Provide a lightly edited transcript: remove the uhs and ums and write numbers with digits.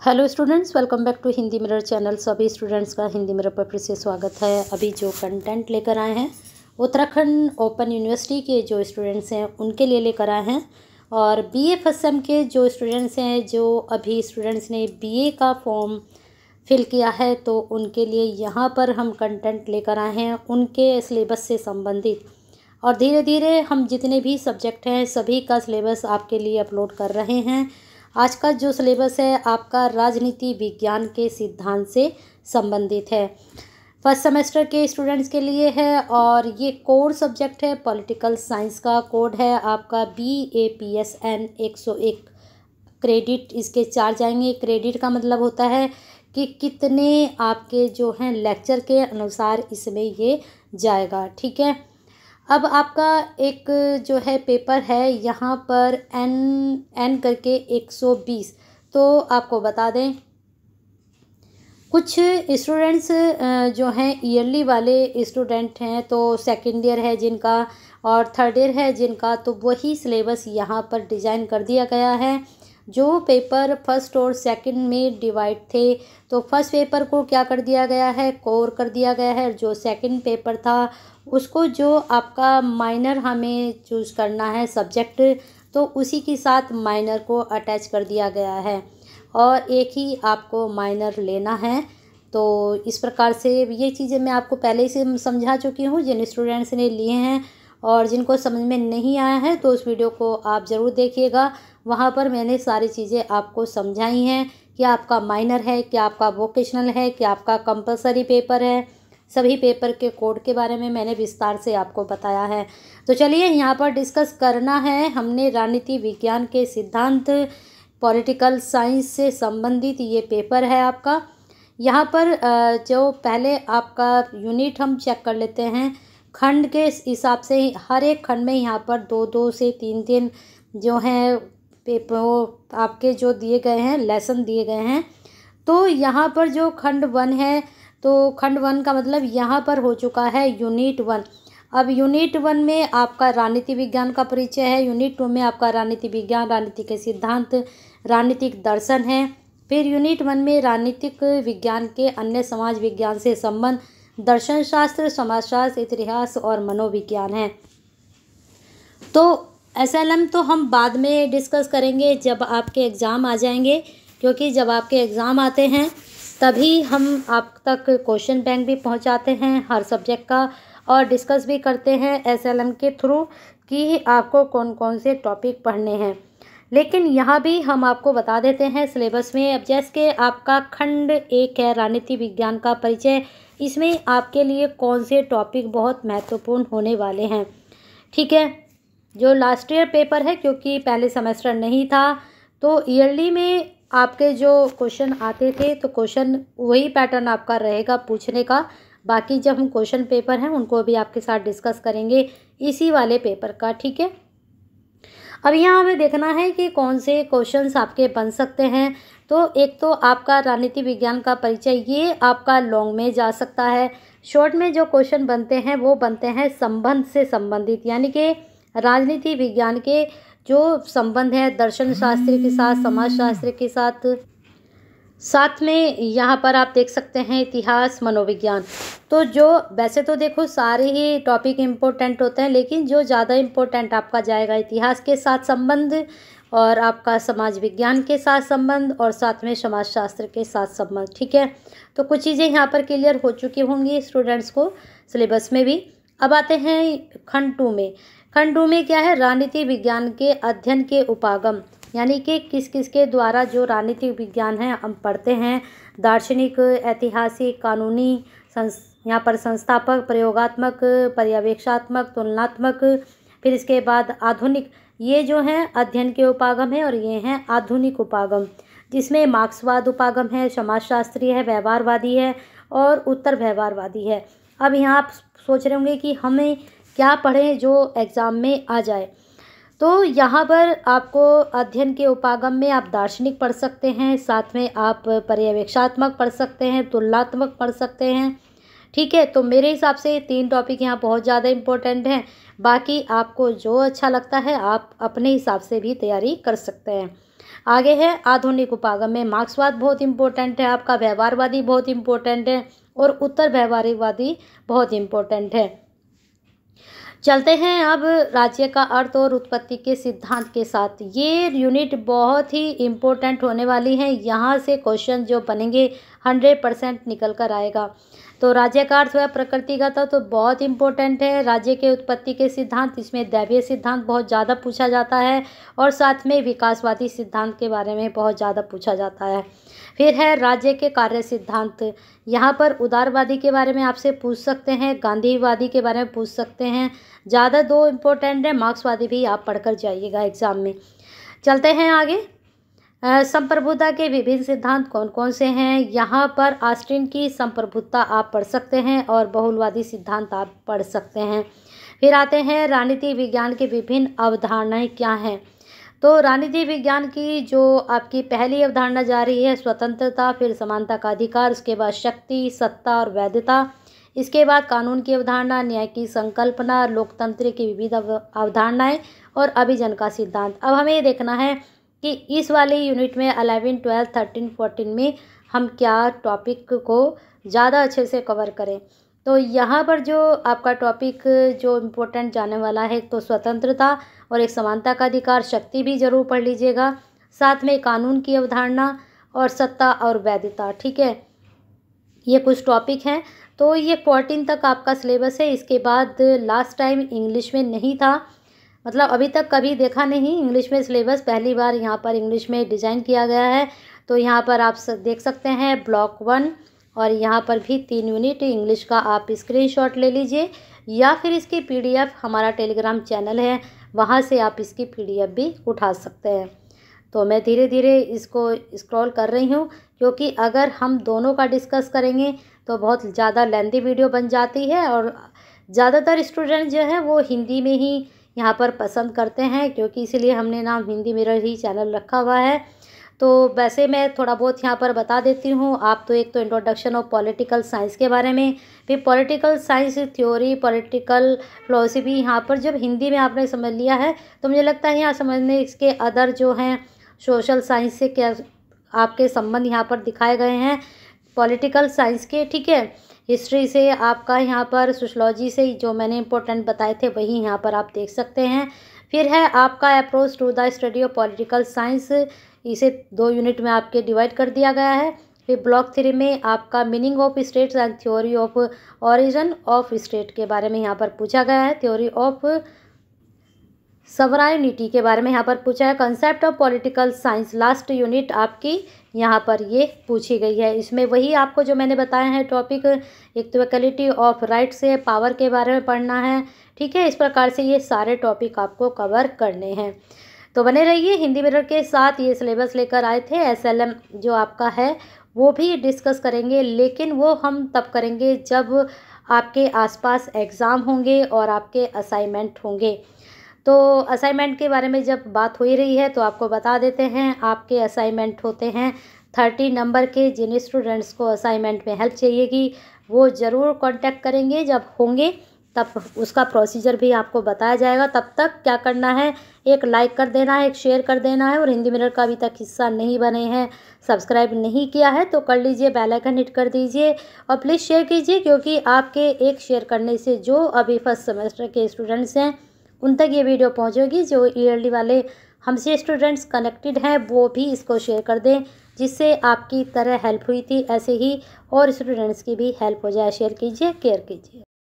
Hello students, welcome back to Hindi mirror channel. सभी students का Hindi mirror पर फिर से स्वागत है। अभी जो कंटेंट लेकर आए हैं उत्तराखंड ओपन यूनिवर्सिटी के जो स्टूडेंट्स हैं उनके लिए लेकर आए हैं, और बीए फर्स्ट सेम के जो स्टूडेंट्स हैं, जो अभी स्टूडेंट्स ने बीए का फॉर्म फिल किया है, तो उनके लिए यहाँ पर हम कंटेंट लेकर आए हैं उनके सिलेबस से संबंधित। और धीरे धीरे हम जितने भी सब्जेक्ट हैं सभी का सिलेबस आपके लिए अपलोड कर रहे हैं। आज का जो सिलेबस है आपका राजनीति विज्ञान के सिद्धांत से संबंधित है, फर्स्ट सेमेस्टर के स्टूडेंट्स के लिए है। और ये कोर सब्जेक्ट है, पॉलिटिकल साइंस का कोड है आपका BAPSN 101 क्रेडिट। इसके 4 जाएंगे। क्रेडिट का मतलब होता है कि कितने आपके जो हैं लेक्चर के अनुसार इसमें ये जाएगा, ठीक है। अब आपका एक जो है पेपर है यहाँ पर एन करके 120। तो आपको बता दें, कुछ स्टूडेंट्स जो हैं ईयरली वाले स्टूडेंट हैं, तो सेकेंड ईयर है जिनका और थर्ड ईयर है जिनका, तो वही सिलेबस यहाँ पर डिज़ाइन कर दिया गया है। जो पेपर फर्स्ट और सेकंड में डिवाइड थे, तो फर्स्ट पेपर को क्या कर दिया गया है, कोर कर दिया गया है। जो सेकंड पेपर था उसको जो आपका माइनर हमें चूज़ करना है सब्जेक्ट, तो उसी के साथ माइनर को अटैच कर दिया गया है और एक ही आपको माइनर लेना है। तो इस प्रकार से ये चीज़ें मैं आपको पहले से समझा चुकी हूँ। जिन स्टूडेंट्स ने लिए हैं और जिनको समझ में नहीं आया है तो उस वीडियो को आप ज़रूर देखिएगा। वहाँ पर मैंने सारी चीज़ें आपको समझाई हैं कि आपका माइनर है, कि आपका वोकेशनल है, कि आपका कंपलसरी पेपर है। सभी पेपर के कोड के बारे में मैंने विस्तार से आपको बताया है। तो चलिए यहाँ पर डिस्कस करना है हमने राजनीति विज्ञान के सिद्धांत, पॉलिटिकल साइंस से संबंधित ये पेपर है आपका। यहाँ पर जो पहले आपका यूनिट हम चेक कर लेते हैं। खंड के हिसाब से हर एक खंड में यहाँ पर 2-2 से 3-3 जो हैं पेपर आपके जो दिए गए हैं, लेसन दिए गए हैं। तो यहाँ पर जो खंड 1 है, तो खंड 1 का मतलब यहाँ पर हो चुका है यूनिट 1। अब यूनिट 1 में आपका राजनीति विज्ञान का परिचय है, यूनिट 2 में आपका राजनीति विज्ञान, राजनीति के सिद्धांत, राजनीतिक दर्शन है। फिर यूनिट 1 में राजनीतिक विज्ञान के अन्य समाज विज्ञान से संबंध, दर्शन शास्त्र, समाजशास्त्र, इतिहास और मनोविज्ञान है। तो SLM तो हम बाद में डिस्कस करेंगे जब आपके एग्ज़ाम आ जाएंगे, क्योंकि जब आपके एग्ज़ाम आते हैं तभी हम आप तक क्वेश्चन बैंक भी पहुंचाते हैं हर सब्जेक्ट का, और डिस्कस भी करते हैं SLM के थ्रू कि आपको कौन कौन से टॉपिक पढ़ने हैं। लेकिन यहाँ भी हम आपको बता देते हैं सिलेबस में। अब जैसे कि आपका खंड 1 है राजनीति विज्ञान का परिचय, इसमें आपके लिए कौन से टॉपिक बहुत महत्वपूर्ण होने वाले हैं, ठीक है। जो लास्ट ईयर पेपर है, क्योंकि पहले सेमेस्टर नहीं था, तो ईयरली में आपके जो क्वेश्चन आते थे तो क्वेश्चन वही पैटर्न आपका रहेगा पूछने का। बाकी जब हम क्वेश्चन पेपर हैं उनको भी आपके साथ डिस्कस करेंगे इसी वाले पेपर का, ठीक है। अब यहाँ हमें देखना है कि कौन से क्वेश्चंस आपके बन सकते हैं। तो एक तो आपका राजनीति विज्ञान का परिचय, ये आपका लॉन्ग में जा सकता है। शॉर्ट में जो क्वेश्चन बनते हैं वो बनते हैं संबंध से संबंधित, यानी कि राजनीति विज्ञान के जो संबंध है दर्शन शास्त्र के साथ, समाज शास्त्र के साथ में यहाँ पर आप देख सकते हैं इतिहास, मनोविज्ञान। तो जो वैसे तो देखो सारे ही टॉपिक इम्पोर्टेंट होते हैं, लेकिन जो ज़्यादा इम्पोर्टेंट आपका जाएगा इतिहास के साथ संबंध, और आपका समाज विज्ञान के साथ संबंध, और साथ में समाज शास्त्र के साथ संबंध, ठीक है। तो कुछ चीज़ें यहाँ पर क्लियर हो चुकी होंगी स्टूडेंट्स को सिलेबस में भी। अब आते हैं खंड 2 में। खंड 2 में क्या है, राजनीति विज्ञान के अध्ययन के उपागम, यानी कि किस किस के द्वारा जो राजनीतिक विज्ञान है हम पढ़ते हैं। दार्शनिक, ऐतिहासिक, कानूनी, यहाँ पर संस्थापक, प्रयोगात्मक, पर्यवेक्षात्मक, तुलनात्मक, फिर इसके बाद आधुनिक, ये जो हैं अध्ययन के उपागम है, और ये हैं आधुनिक उपागम, जिसमें मार्क्सवाद उपागम है, समाजशास्त्री है, व्यवहारवादी है और उत्तर व्यवहारवादी है। अब यहाँ आप सोच रहे होंगे कि हमें क्या पढ़ें जो एग्ज़ाम में आ जाए। तो यहाँ पर आपको अध्ययन के उपागम में आप दार्शनिक पढ़ सकते हैं, साथ में आप पर्यवेक्षात्मक पढ़ सकते हैं, तुलनात्मक पढ़ सकते हैं, ठीक है। तो मेरे हिसाब से 3 टॉपिक यहाँ बहुत ज़्यादा इम्पोर्टेंट हैं। बाकी आपको जो अच्छा लगता है आप अपने हिसाब से भी तैयारी कर सकते हैं। आगे है आधुनिक उपागम में मार्क्सवाद बहुत इंपॉर्टेंट है आपका, व्यवहारवादी बहुत इंपॉर्टेंट है और उत्तर व्यवहारवादी बहुत इंपॉर्टेंट है। चलते हैं अब राज्य का अर्थ और उत्पत्ति के सिद्धांत के साथ। ये यूनिट बहुत ही इम्पोर्टेंट होने वाली है, यहाँ से क्वेश्चन जो बनेंगे 100% निकल कर आएगा। तो राज्य का अर्थ हुआ प्रकृति का तो बहुत इम्पोर्टेंट है। राज्य के उत्पत्ति के सिद्धांत, इसमें दैवीय सिद्धांत बहुत ज़्यादा पूछा जाता है और साथ में विकासवादी सिद्धांत के बारे में बहुत ज़्यादा पूछा जाता है। फिर है राज्य के कार्य सिद्धांत, यहाँ पर उदारवादी के बारे में आपसे पूछ सकते हैं, गांधीवादी के बारे में पूछ सकते हैं। ज़्यादा दो इम्पोर्टेंट है, मार्क्सवादी भी आप पढ़कर जाइएगा एग्ज़ाम में। चलते हैं आगे। संप्रभुता के विभिन्न सिद्धांत कौन कौन से हैं? यहाँ पर ऑस्टिन की संप्रभुता आप पढ़ सकते हैं और बहुलवादी सिद्धांत आप पढ़ सकते हैं। फिर आते हैं राजनीति विज्ञान के विभिन्न अवधारणाएं क्या हैं। तो राजनीति विज्ञान की जो आपकी पहली अवधारणा जा रही है स्वतंत्रता, फिर समानता का अधिकार, उसके बाद शक्ति, सत्ता और वैधता, इसके बाद कानून की अवधारणा, न्याय की संकल्पना, लोकतंत्र की विविध अवधारणाएं और अभिजन का सिद्धांत। अब हमें ये देखना है कि इस वाले यूनिट में 11, 12, 13, 14 में हम क्या टॉपिक को ज़्यादा अच्छे से कवर करें। तो यहाँ पर जो आपका टॉपिक जो इम्पोर्टेंट जाने वाला है तो स्वतंत्रता और एक समानता का अधिकार, शक्ति भी ज़रूर पढ़ लीजिएगा, साथ में कानून की अवधारणा और सत्ता और वैधता। ठीक है, ये कुछ टॉपिक हैं। तो ये 14 तक आपका सिलेबस है। इसके बाद लास्ट टाइम इंग्लिश में नहीं था, मतलब अभी तक कभी देखा नहीं इंग्लिश में सिलेबस, पहली बार यहाँ पर इंग्लिश में डिज़ाइन किया गया है। तो यहाँ पर आप देख सकते हैं ब्लॉक 1 और यहाँ पर भी 3 यूनिट इंग्लिश का आप स्क्रीनशॉट ले लीजिए या फिर इसकी PDF हमारा टेलीग्राम चैनल है, वहाँ से आप इसकी PDF भी उठा सकते हैं। तो मैं धीरे धीरे इसको स्क्रॉल कर रही हूँ क्योंकि अगर हम दोनों का डिस्कस करेंगे तो बहुत ज़्यादा लेंथी वीडियो बन जाती है और ज़्यादातर स्टूडेंट जो है वो हिंदी में ही यहाँ पर पसंद करते हैं, क्योंकि इसीलिए हमने नाम हिंदी मिरर ही चैनल रखा हुआ है। तो वैसे मैं थोड़ा बहुत यहाँ पर बता देती हूँ। आप तो एक तो इंट्रोडक्शन ऑफ पॉलिटिकल साइंस के बारे में, फिर political science theory, political philosophy, यहाँ पर जब हिंदी में आपने समझ लिया है तो मुझे लगता है यहाँ समझने इसके अदर जो हैं सोशल साइंस से क्या आपके संबंध यहाँ पर दिखाए गए हैं पॉलिटिकल साइंस के। ठीक है, हिस्ट्री से आपका यहाँ पर सोशलॉजी से जो मैंने इंपॉर्टेंट बताए थे वही यहाँ पर आप देख सकते हैं। फिर है आपका approach to the study of political science, इसे 2 यूनिट में आपके डिवाइड कर दिया गया है। फिर ब्लॉक 3 में आपका meaning of states and theory of origin of state के बारे में यहाँ पर पूछा गया है। थ्योरी ऑफ सवराइनिटी के बारे में यहाँ पर पूछा है। Concept of political science last unit आपकी यहाँ पर ये पूछी गई है। इसमें वही आपको जो मैंने बताया है टॉपिक, इक्वलिटी ऑफ राइट से पावर के बारे में पढ़ना है। ठीक है, इस प्रकार से ये सारे टॉपिक आपको कवर करने हैं। तो बने रहिए हिंदी मिरर के साथ। ये सिलेबस लेकर आए थे, SLM जो आपका है वो भी डिस्कस करेंगे, लेकिन वो हम तब करेंगे जब आपके आसपास एग्ज़ाम होंगे और आपके असाइनमेंट होंगे। तो असाइनमेंट के बारे में जब बात हो ही रही है तो आपको बता देते हैं, आपके असाइनमेंट होते हैं 30 नंबर के। जिन स्टूडेंट्स को असाइनमेंट में हेल्प चाहिएगी वो ज़रूर कांटेक्ट करेंगे, जब होंगे तब उसका प्रोसीजर भी आपको बताया जाएगा। तब तक क्या करना है, एक लाइक कर देना है, एक शेयर कर देना है, और हिंदी मिरर का अभी तक हिस्सा नहीं बने हैं, सब्सक्राइब नहीं किया है तो कर लीजिए, बेल आइकन हिट कर दीजिए और प्लीज़ शेयर कीजिए, क्योंकि आपके एक शेयर करने से जो अभी फर्स्ट सेमेस्टर के स्टूडेंट्स हैं उन तक ये वीडियो पहुंचेगी। जो ईयरली वाले हमसे स्टूडेंट्स कनेक्टेड हैं वो भी इसको शेयर कर दें, जिससे आपकी तरह हेल्प हुई थी ऐसे ही और स्टूडेंट्स की भी हेल्प हो जाए। शेयर कीजिए, केयर कीजिए।